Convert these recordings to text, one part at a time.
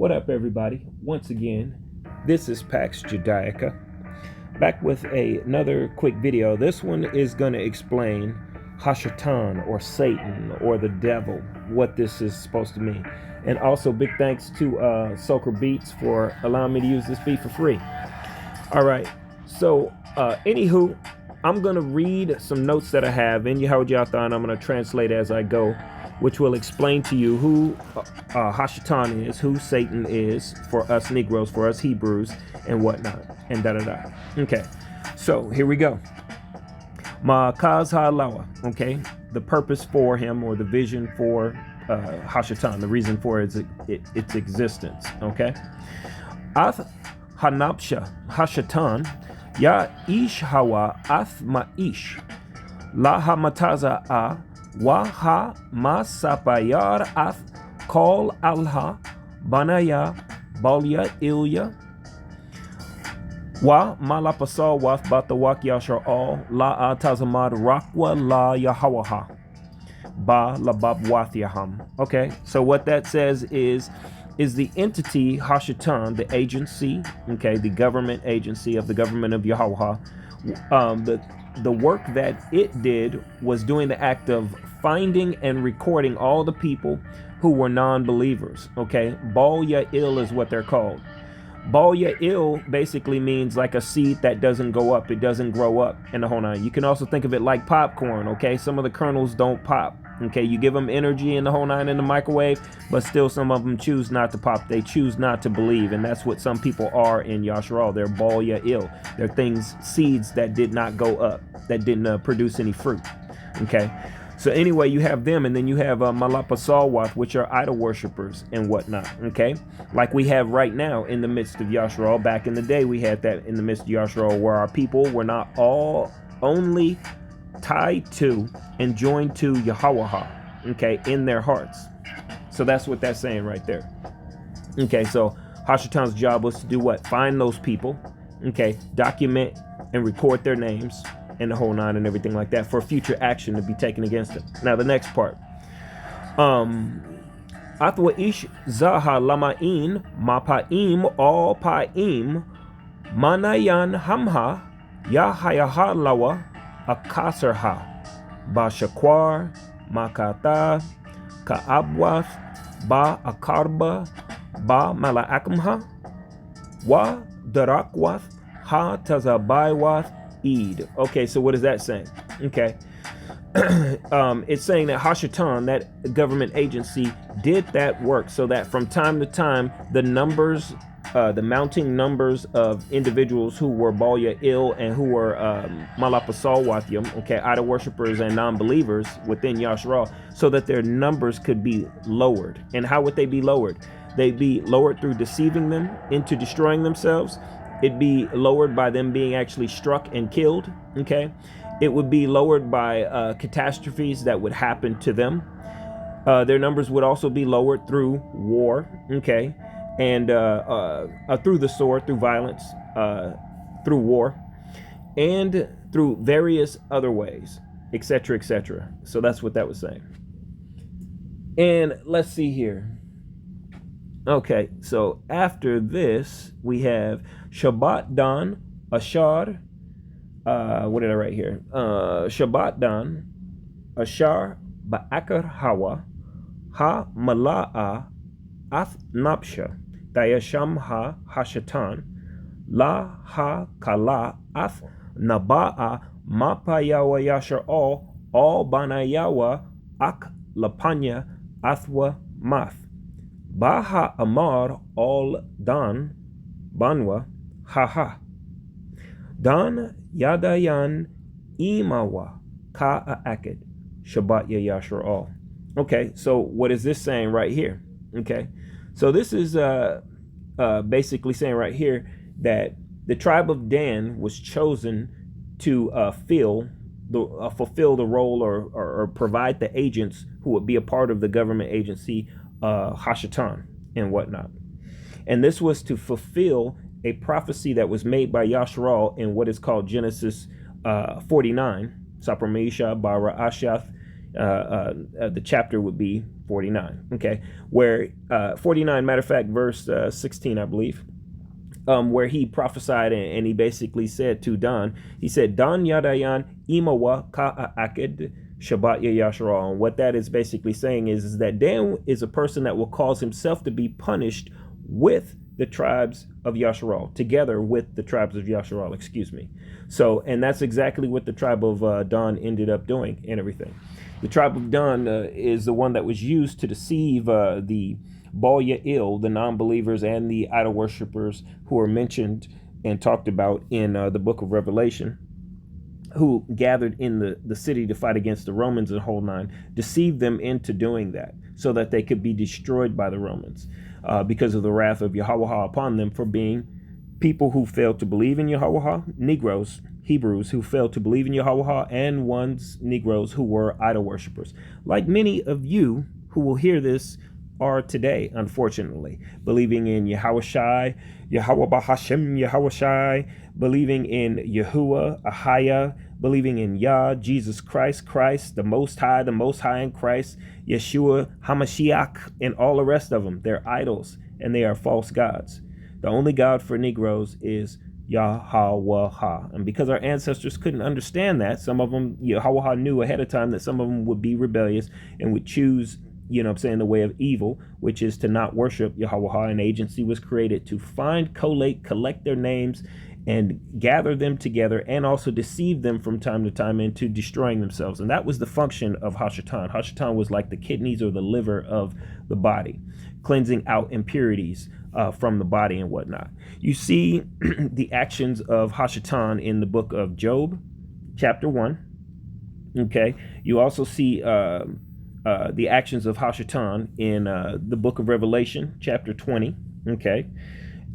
What up, everybody? Once again, this is Pax Judaica, back with another quick video. This one is going to explain HaSHaTawN, or Satan, or the devil, what this is supposed to mean. And also, big thanks to Soaker Beats for allowing me to use this beat for free. All right, so anywho, I'm going to read some notes that I have in HaSHaTawN. I'm going to translate as I go, which will explain to you who HaSHaTawN is, who Satan is for us Negroes, for us Hebrews, and whatnot, and da-da-da. Okay, so here we go. Ma'akaz ha'alawa, okay, the purpose for him, or the vision for HaSHaTawN, the reason for its existence, okay? Ath hanapsha HaSHaTawN, ya ish hawa ath ma'ish, la hamataza a, wa ha masapayar ath kol alha banaya balya ilya wa malapasal wath batawak yashar all la atazamad rakwa la yahawaha ba labab wath. Okay, so what that says is the entity HaSHaTawN, the agency, okay, the government agency of the government of Yahweh. The work that it did was doing the act of finding and recording all the people who were non-believers, okay? Bal Ya'il is what they're called. Bal Ya'il basically means like a seed that doesn't go up, it doesn't grow up in the whole nine. You can also think of it like popcorn, okay? Some of the kernels don't pop, okay? You give them energy in the whole nine in the microwave, but still some of them choose not to pop. They choose not to believe, and that's what some people are in Yasharal. They're Bal Ya'il. They're things, seeds that did not go up, that didn't produce any fruit, okay? So anyway, you have them, and then you have Malapa Salwath, which are idol worshippers and whatnot, okay? Like we have right now in the midst of Yasharal. Back in the day, we had that in the midst of Yasharal, where our people were not all only tied to and joined to Yahweh, okay, in their hearts. So that's what that's saying right there. Okay, so HaSHaTawN's job was to do what? Find those people, okay, document and record their names, and the whole nine and everything like that for future action to be taken against them. Now the next part. Athwa ish zaha lama'in mapa'im all pa'im manayan hamha yahayaha lawa akasarha ba shakwar makata ka'abwath ba akarba ba mala'akamha wa darakwath ha tazabaywath Eid. Okay, so what is that saying? Okay, it's saying that HaSHaTawN, that government agency, did that work so that from time to time the numbers, the mounting numbers of individuals who were Bal Ya'il and who were Malapa Salwathim, okay, idol worshippers and non-believers within Yasharal, so that their numbers could be lowered. And how would they be lowered? They'd be lowered through deceiving them into destroying themselves. It'd be lowered by them being actually struck and killed, okay? It would be lowered by catastrophes that would happen to them. Their numbers would also be lowered through war, okay? And through the sword, through violence, through war, and through various other ways, etc., etc. So that's what that was saying. And let's see here. Okay, so after this, we have HaShaTawN, Ashar, what did I write here? HaShaTawN, Ashar, Ba'akar Hawa, Ha Mala'a, Ath Napsha, Dayasham Ha HaSHaTawN, La Ha Kala, Ath Naba'a, Mapayawa Yashar all Banayawa, Ak Lapanya, Athwa Math. Baha Amar all Dan Banwa Haha Dan Yadayan Imawa Ka Akid Shabbat Yashar all. Okay, so what is this saying right here? Okay, so this is basically saying right here that the tribe of Dan was chosen to fulfill the role or provide the agents who would be a part of the government agency HaSHaTawN and whatnot. And this was to fulfill a prophecy that was made by Yasharal in what is called Genesis 49. Sapramisha bara Ashath The chapter would be 49. Okay, where 49, matter of fact, verse 16, I believe. Where he prophesied and he basically said to Don, he said, Don Yadayan Imawa Ka Aked Shabbat Yashara. And what that is basically saying is that Dan is a person that will cause himself to be punished with the tribes of Yasharal, together with the tribes of Yasharal, excuse me. So, and that's exactly what the tribe of Dan ended up doing and everything. The tribe of Dan is the one that was used to deceive the Baal Ya'il, the non-believers and the idol worshippers who are mentioned and talked about in the book of Revelation, who gathered in the city to fight against the Romans and whole nine, deceived them into doing that so that they could be destroyed by the Romans because of the wrath of Yahweh upon them for being people who failed to believe in Yahweh, Negroes, Hebrews who failed to believe in Yahweh, and Negroes who were idol worshippers. Like many of you who will hear this are today, unfortunately, believing in Yahweh, Yahweh Hashem, Yahweh, believing in Yahuwah, Ahaya, believing in Yah, Jesus Christ, the Most High in Christ, Yeshua, HaMashiach, and all the rest of them. They're idols and they are false gods. The only God for Negroes is Yahweh. And because our ancestors couldn't understand that, some of them, Yahweh knew ahead of time that some of them would be rebellious and would choose, the way of evil, which is to not worship Yahweh. An agency was created to find, collate, collect their names, and gather them together, and also deceive them from time to time into destroying themselves. And that was the function of HaSHaTawN. HaSHaTawN was like the kidneys or the liver of the body, cleansing out impurities from the body and whatnot. You see the actions of HaSHaTawN in the book of Job, chapter 1. Okay. You also see the actions of HaSHaTawN in the book of Revelation, chapter 20. Okay.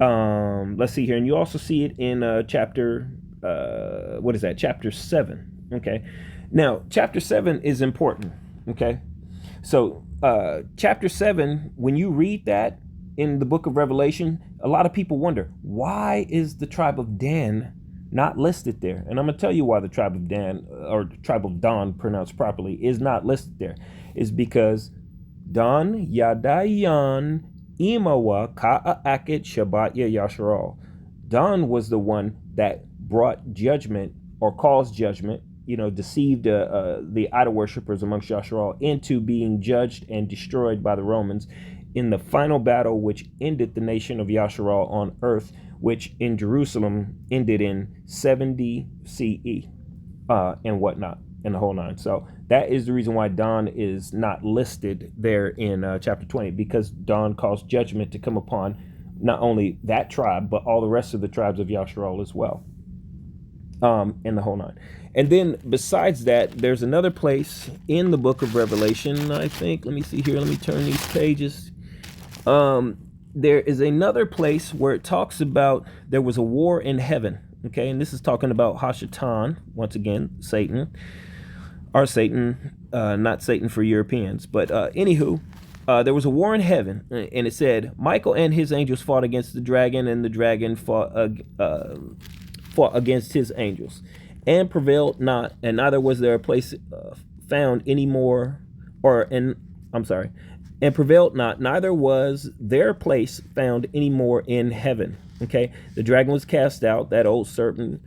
Let's see here. And you also see it in chapter 7. Okay. Now, chapter 7 is important. Okay. So, chapter 7, when you read that in the book of Revelation, a lot of people wonder, why is the tribe of Dan not listed there? And I'm going to tell you why the tribe of Dan, or the tribe of Dan pronounced properly, is not listed there. Is because Dan Yadayan Imawa Ka'aket Shabbat Yasharal. Dan was the one that brought judgment or caused judgment, deceived the idol worshippers amongst Yasharal into being judged and destroyed by the Romans in the final battle which ended the nation of Yasharal on earth, which in Jerusalem ended in 70 CE and whatnot, and the whole nine. So that is the reason why Dan is not listed there in chapter 20, because Dan caused judgment to come upon not only that tribe, but all the rest of the tribes of Yasharal as well, and the whole nine. And then besides that, there's another place in the book of Revelation, I think. Let me see here. Let me turn these pages. There is another place where it talks about there was a war in heaven. Okay, and this is talking about HaSHaTawN, once again, Satan. Or Satan, not Satan for Europeans. But anywho, there was a war in heaven, and it said, Michael and his angels fought against the dragon, and the dragon fought against his angels, and prevailed not, and neither was there a place found any more, and prevailed not, neither was their place found any more in heaven. Okay, the dragon was cast out, that old serpent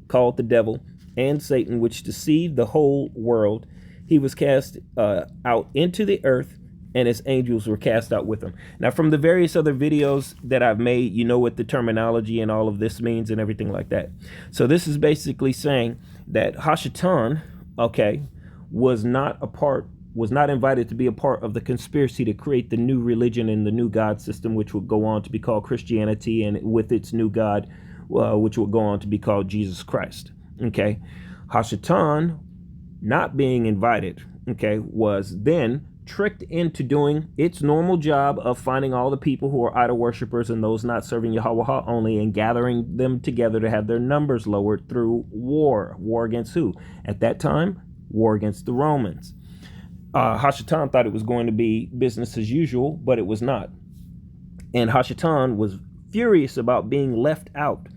called the devil and Satan, which deceived the whole world. He was cast out into the earth, and his angels were cast out with him. Now, from the various other videos that I've made, you know what the terminology and all of this means and everything like that. So this is basically saying that HaSHaTawN, okay, was not invited to be a part of the conspiracy to create the new religion and the new God system, which would go on to be called Christianity, and with its new God, which would go on to be called Jesus Christ. Okay, HaSHaTawN, not being invited, okay, was then tricked into doing its normal job of finding all the people who are idol worshippers and those not serving Yahweh only, and gathering them together to have their numbers lowered through war. War against who? At that time, war against the Romans. HaSHaTawN thought it was going to be business as usual, but it was not. And HaSHaTawN was furious about being left out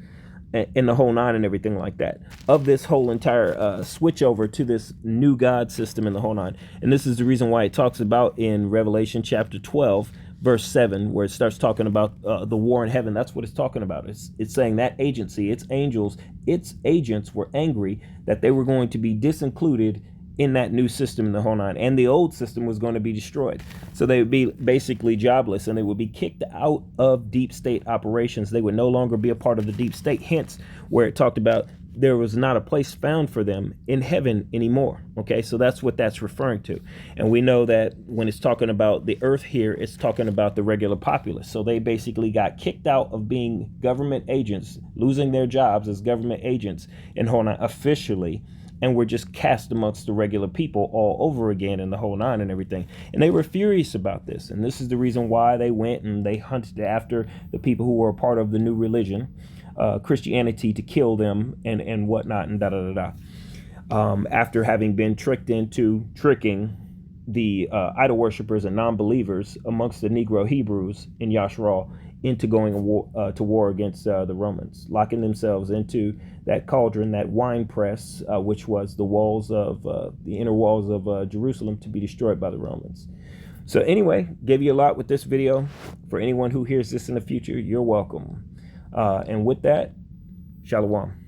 in the whole nine and everything like that, of this whole entire switch over to this new God system in the whole nine. And this is the reason why it talks about in Revelation chapter 12, verse 7, where it starts talking about the war in heaven. That's what it's talking about. It's saying that agency, its angels, its agents were angry that they were going to be disincluded in that new system in the whole nine, and the old system was going to be destroyed. So they would be basically jobless, and they would be kicked out of deep state operations. They would no longer be a part of the deep state, hence where it talked about there was not a place found for them in heaven anymore. Okay, so that's what that's referring to. And we know that when it's talking about the earth here, it's talking about the regular populace. So they basically got kicked out of being government agents, losing their jobs as government agents in whole nine officially, and were just cast amongst the regular people all over again in the whole nine and everything. And they were furious about this. And this is the reason why they went and they hunted after the people who were a part of the new religion, Christianity, to kill them and whatnot and after having been tricked into tricking the idol worshippers and non-believers amongst the Negro Hebrews in Yashral into going to war against the Romans, locking themselves into that cauldron, that wine press, which was the walls of the inner walls of Jerusalem, to be destroyed by the Romans. So anyway, gave you a lot with this video. For anyone who hears this in the future, you're welcome. And with that, Shalom.